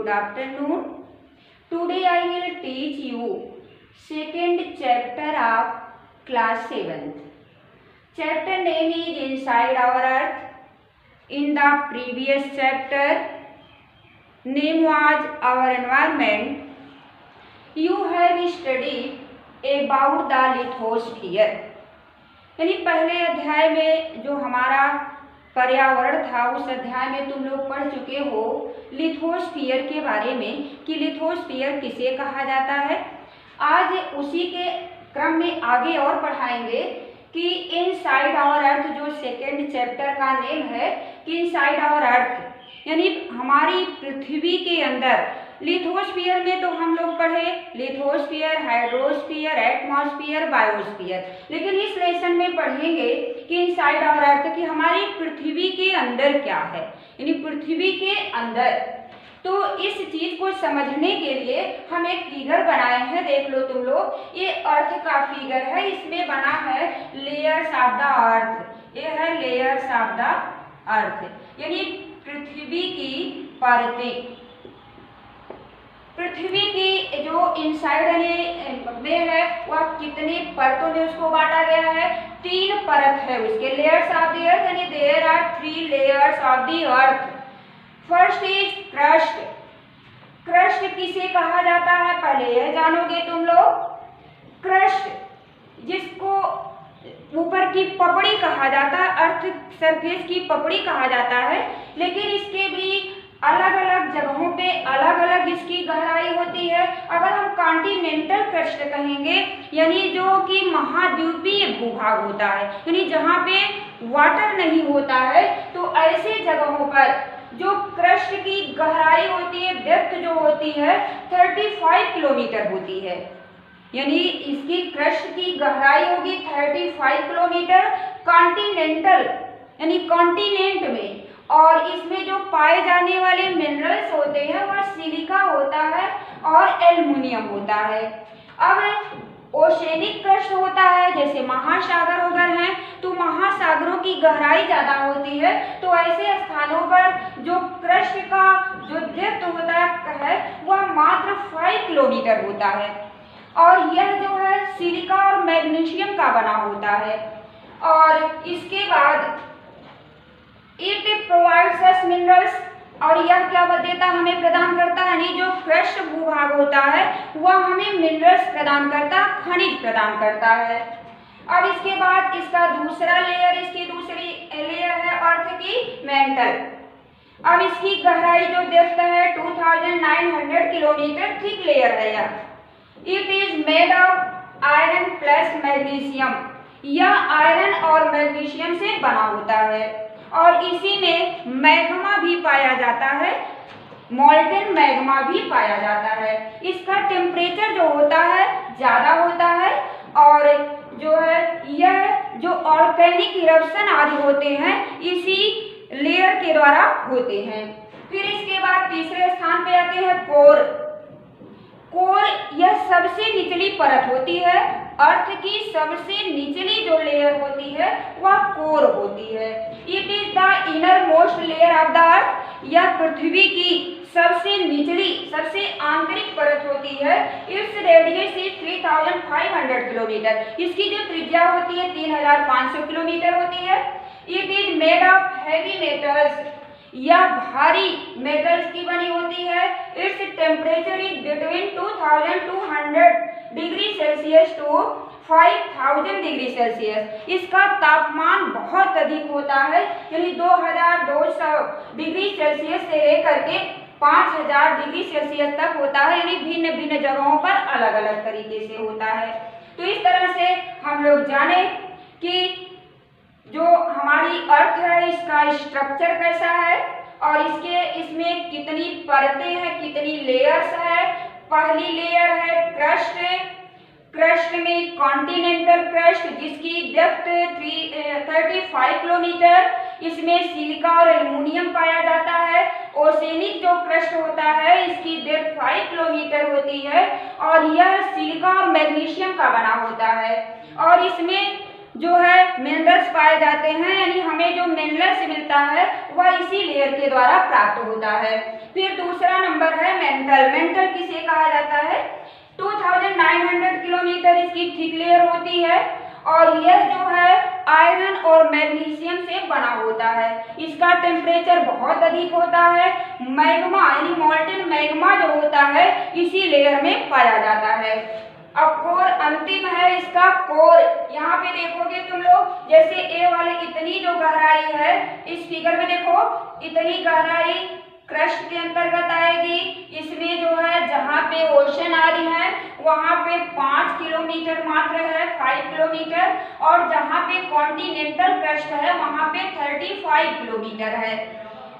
good afternoon. Today I will teach you second chapter of class 7th. Chapter name is Inside Our Earth. In the previous chapter, name was Our Environment. You have studied about the lithosphere. यानी पहले अध्याय में जो हमारा पर्यावरण था उस अध्याय में तुम लोग पढ़ चुके हो लिथोस्फीयर के बारे में कि लिथोस्फीयर किसे कहा जाता है। आज उसी के क्रम में आगे और पढ़ाएंगे कि इनसाइड आवर अर्थ जो सेकेंड चैप्टर का नेम है कि इनसाइड आवर अर्थ यानी हमारी पृथ्वी के अंदर। लिथोस्फीयर में तो हम लोग पढ़े लिथोस्फीयर, हाइड्रोस्फीयर, एटमॉस्फेयर, बायोस्फीयर, लेकिन इस लेसन में पढ़ेंगे कि इनसाइड आवर अर्थ कि हमारी पृथ्वी के अंदर क्या है, यानी पृथ्वी के अंदर। तो इस चीज को समझने के लिए हम एक फिगर बनाए हैं, देख लो तुम लोग। ये अर्थ का फिगर है, इसमें बना है लेयर्स ऑफ द अर्थ। ये है लेयर्स ऑफ द अर्थ यानी पृथ्वी की परतें। पृथ्वी की जो इनसाइड में है वह कितने परतों में उसको बांटा गया है, 3 परत है उसके। लेयर्स ऑफ द अर्थ यानी there are 3 layers of the earth. First is crust. Crust किसे कहा जाता है पहले यह जानोगे तुम लोग। क्रस्ट जिसको ऊपर की पपड़ी कहा जाता है, अर्थ सरफेस की पपड़ी कहा जाता है, लेकिन इसके भी अलग अलग जगहों पे अलग अलग इसकी गहराई होती है। अगर हम कॉन्टिनेंटल क्रस्ट कहेंगे यानी जो कि महाद्वीपीय भूभाग होता है, यानी जहाँ पे वाटर नहीं होता है, तो ऐसे जगहों पर जो क्रस्ट की गहराई होती है, डेप्थ जो होती है 35 किलोमीटर होती है। यानी इसकी क्रस्ट की गहराई होगी 35 किलोमीटर कॉन्टिनेंटल यानी कॉन्टिनेंट में। और इसमें जो पाए जाने वाले मिनरल्स होते हैं वह सिलिका होता है और एल्युमिनियम होता है। अब ओशेनिक क्रस्ट होता है, जैसे महासागर वगैरह हैं, तो महासागरों की गहराई ज्यादा होती है, तो ऐसे स्थानों पर जो क्रस्ट का जो डेप्थ होता है वह मात्र 5 किलोमीटर होता है। और यह जो है सिलिका और मैग्नीशियम का बना होता है। और इसके बाद इट प्रोवाइड्स अस मिनरल्स, और यह क्या देता हमें प्रदान करता है, यानी जो क्रस्ट भूभाग होता है वह हमें मिनरल्स प्रदान करता, खनिज प्रदान करता है। अब इसके बाद इसका दूसरा लेयर, इसकी दूसरी लेयर है अर्थ की मेंटल। अब इसकी गहराई जो डेप्थ है 2900 किलोमीटर थिक लेयर है यह। It is made of iron plus magnesium. यह आयरन और मैग्नीशियम से बना होता है और इसी में मैग्मा भी पाया जाता है, मॉल्टेन मैग्मा भी पाया जाता है। इसका टेम्परेचर जो होता है ज़्यादा होता है और जो है यह जो ऑर्गेनिक इरप्शन आदि होते हैं इसी लेयर के द्वारा होते हैं। फिर इसके बाद तीसरे स्थान पे आते हैं कोर। कोर यह सबसे निचली परत होती है, अर्थ की सबसे निचली जो लेयर होती है वह कोर होती है। It is the inner most layer of the अर्थ। यह पृथ्वी की सबसे निचली सबसे आंतरिक परत होती है। Its radius is 3500 kilometre. इसकी जो त्रिज्या होती है 3500 किलोमीटर होती है। It is made of heavy metals. यह भारी मेटल्स की बनी होती है। Its temperature is between 2200 degree Celsius to 5000 degree Celsius. इसका तापमान बहुत अधिक होता है, यानी 2200 डिग्री सेल्सियस से लेकर के 5000 डिग्री सेल्सियस तक होता है, यानी भिन्न भिन्न जगहों पर अलग अलग तरीके से होता है। तो इस तरह से हम लोग जाने कि जो हमारी अर्थ है इसका स्ट्रक्चर कैसा है और इसमें कितनी परतें हैं, कितनी लेयर्स है। पहली लेयर है क्रस्ट। क्रस्ट में कॉन्टिनेंटल क्रस्ट जिसकी डेप्थ 35 किलोमीटर, इसमें सिलिका और एल्युमिनियम पाया जाता है। ओशेनिक जो क्रस्ट होता है इसकी डेप्थ 5 किलोमीटर होती है और यह सिलिका और मैग्नीशियम का बना होता है और इसमें जो है मिनरल्स पाए जाते हैं, यानी हमें जो मिनरल्स मिलता है वह इसी लेयर के द्वारा प्राप्त होता है। फिर दूसरा नंबर है मेंटल। मेंटल किसे कहा जाता है? 2900 किलोमीटर इसकी थिक लेयर होती है और यह जो है आयरन और मैग्नीशियम से बना होता है। इसका टेम्परेचर बहुत अधिक होता है। मैग्मा यानी मॉल्टेन मैग्मा जो होता है इसी लेयर में पाया जाता है। अब कोर अंतिम है इसका कोर। यहाँ पे देखोगे तुम लोग, जैसे ए वाले इतनी जो गहराई है, इस फिगर में देखो इतनी गहराई क्रस्ट के अंतर्गत आएगी। इसमें जो है जहाँ पे ओशन आ रही है वहाँ पे 5 किलोमीटर मात्र है, 5 किलोमीटर, और जहाँ पे कॉन्टिनेंटल क्रस्ट है वहाँ पे 35 किलोमीटर है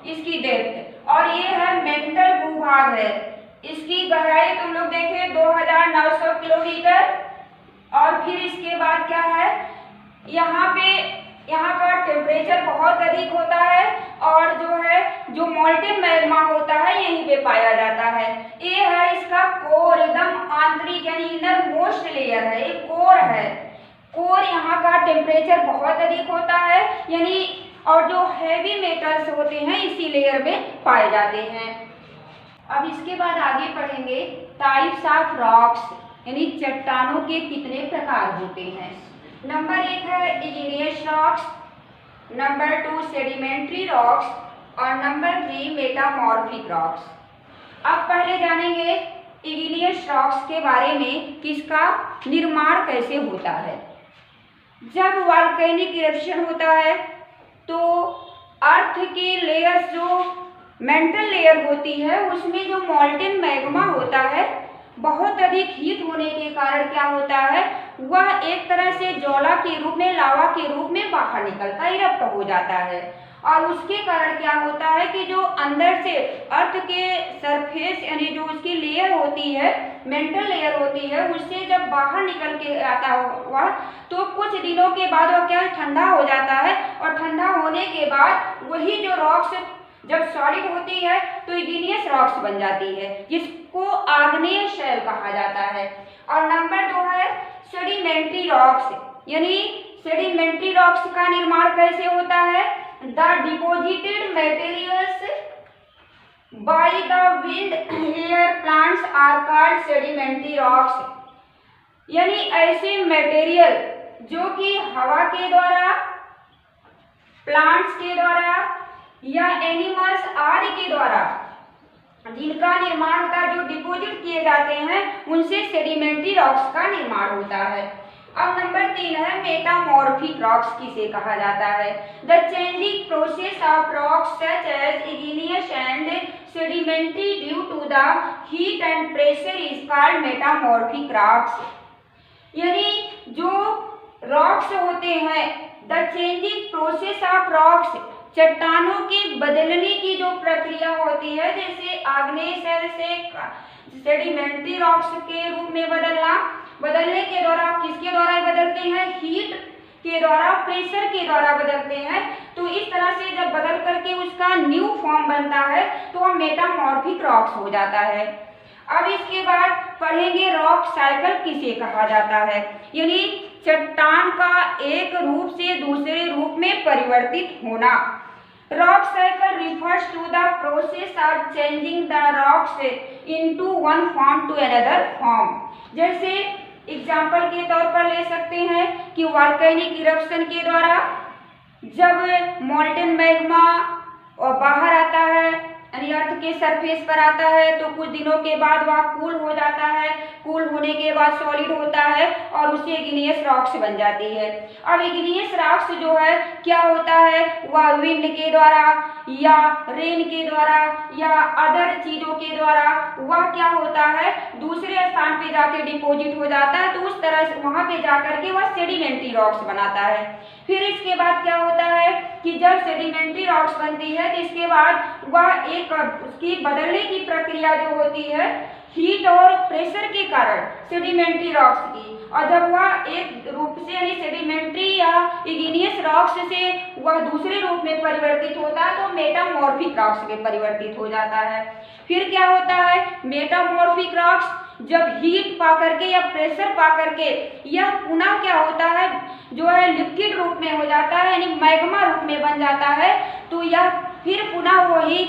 इसकी डेप्थ। और ये है मेंटल भूभाग है। इसकी गहराई तुम लोग देखे 2900 किलोमीटर। और फिर इसके बाद क्या है, यहाँ का टेम्परेचर बहुत अधिक होता है और जो मॉल्टेन मैग्मा होता है यहीं पे पाया जाता है। ये है इसका कोर, एकदम आंतरिक यानी इनर मोस्ट लेयर है, एक कोर है। कोर यहाँ का टेम्परेचर बहुत अधिक होता है यानी, और जो हैवी मेटल्स होते हैं इसी लेयर में पाए जाते हैं। अब इसके बाद आगे पढ़ेंगे टाइप्स ऑफ रॉक्स यानी चट्टानों के कितने प्रकार होते हैं। नंबर 1 है igneous rocks, number 2 sedimentary rocks और नंबर 3 मेटामॉर्फिक रॉक्स। अब पहले जानेंगे इग्नियस रॉक्स के बारे में कि इसका निर्माण कैसे होता है। जब वॉल्केनिक इरप्शन होता है तो अर्थ की लेयर्स जो मेंटल लेयर होती है उसमें जो मॉल्टेन मैग्मा होता है बहुत अधिक हीट होने के कारण क्या होता है, वह एक तरह से ज्वाला के रूप में, लावा के रूप में बाहर निकलता है, इरप्ट हो जाता है। और उसके कारण क्या होता है कि जो अंदर से अर्थ के सरफेस यानी जो उसकी लेयर होती है, मेंटल लेयर होती है, उससे जब बाहर निकल के आता हुआ तो कुछ दिनों के बाद वह क्या ठंडा हो जाता है। और ठंडा होने के बाद वही जो रॉक्स जब सॉलिड होती है तो इग्नियस रॉक्स बन जाती है, जिसको आग्नेय शैल कहा जाता है। और नंबर 2 है सेडिमेंट्री रॉक्स, यानी सेडिमेंट्री रॉक्स का निर्माण कैसे होता है। The deposited materials by the wind air plants are called sedimentary rocks, यानी ऐसे मटेरियल जो कि हवा के द्वारा, प्लांट्स के द्वारा या एनिमल्स आदि के द्वारा जिनका निर्माण होता है, जो डिपोजिट किए जाते हैं, उनसे सेडिमेंट्री रॉक्स का निर्माण होता है। अब नंबर 3 है मेटामॉर्फिक रॉक्स किसे कहा जाता है। The changing process of rocks such as igneous and sedimentary due to the heat and pressure is called metamorphic rocks, यानी जो रॉक्स होते हैं, the changing process of rocks, चट्टानों के बदलने की जो प्रक्रिया होती है, जैसे आग्नेय शैल से सेडिमेंट्री रॉक्स के रूप में बदलने के द्वारा किसके द्वारा बदलते हैं, हीट के द्वारा, प्रेशर के द्वारा बदलते हैं। तो इस तरह से जब बदल करके उसका न्यू फॉर्म बनता है तो वह मेटामॉर्फिक रॉक्स हो जाता है। अब इसके बाद पढ़ेंगे रॉक साइकिल किसे कहा जाता है, यानी चट्टान का एक रूप से दूसरे रूप में परिवर्तित होना। Rock cycle refers to the process of changing the rocks into one form to another form. जैसे एग्जाम्पल के तौर पर ले सकते हैं कि वॉल्केनिक इरप्शन के द्वारा जब मॉल्टेन मैग्मा बाहर आता है यानी अर्थ के सरफेस पर आता है तो कुछ दिनों के बाद वह कूल हो जाता है, कूल होने के बाद सॉलिड होता है और उससे इग्नियस रॉक्स बन जाती है। अब इग्नियस रॉक्स जो है क्या होता है, वह विंड के द्वारा या रेन के द्वारा या अदर चीजों के द्वारा वह क्या होता है, दूसरे स्थान पे जाके डिपोजिट हो जाता है, तो उस तरह से वहां पे जाकर के वह सेडिमेंट्री रॉक्स बनाता है। फिर इसके बाद क्या होता है कि जब सेडिमेंट्री रॉक्स बनती है तो इसके बाद वह एक उसकी बदलने की प्रक्रिया जो होती है हीट और प्रेशर के कारण सेडिमेंट्री रॉक्स की, और जब वह एक रूप से यानी सेडिमेंट्री या इग्नियस रॉक्स से वह दूसरे रूप में परिवर्तित होता है तो मेटामॉर्फिक रॉक्स में परिवर्तित हो जाता है। फिर क्या होता है, मेटामॉर्फिक रॉक्स जब हीट पा करके या प्रेशर पा करके यह पुनः क्या होता है, जो है लिक्विड रूप में हो जाता है यानी मैग्मा रूप में बन जाता है, तो यह फिर पुनः वही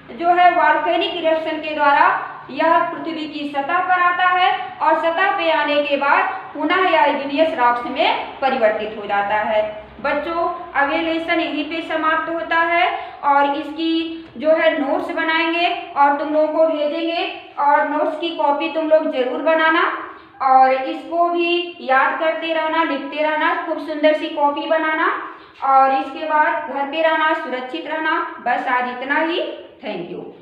जो है वॉल्केनिक इरप्शन के द्वारा यह पृथ्वी की सतह पर आता है और सतह पे आने के बाद पुनः यह इग्नियस रॉक्स में परिवर्तित हो जाता है। बच्चों, अब ये लेसन यहीं पे समाप्त होता है और इसकी जो है नोट्स बनाएंगे और तुम लोगों को भेजेंगे और नोट्स की कॉपी तुम लोग जरूर बनाना और इसको भी याद करते रहना, लिखते रहना, खूब सुंदर सी कॉपी बनाना और इसके बाद घर पे रहना, सुरक्षित रहना। बस आज इतना ही। Thank you.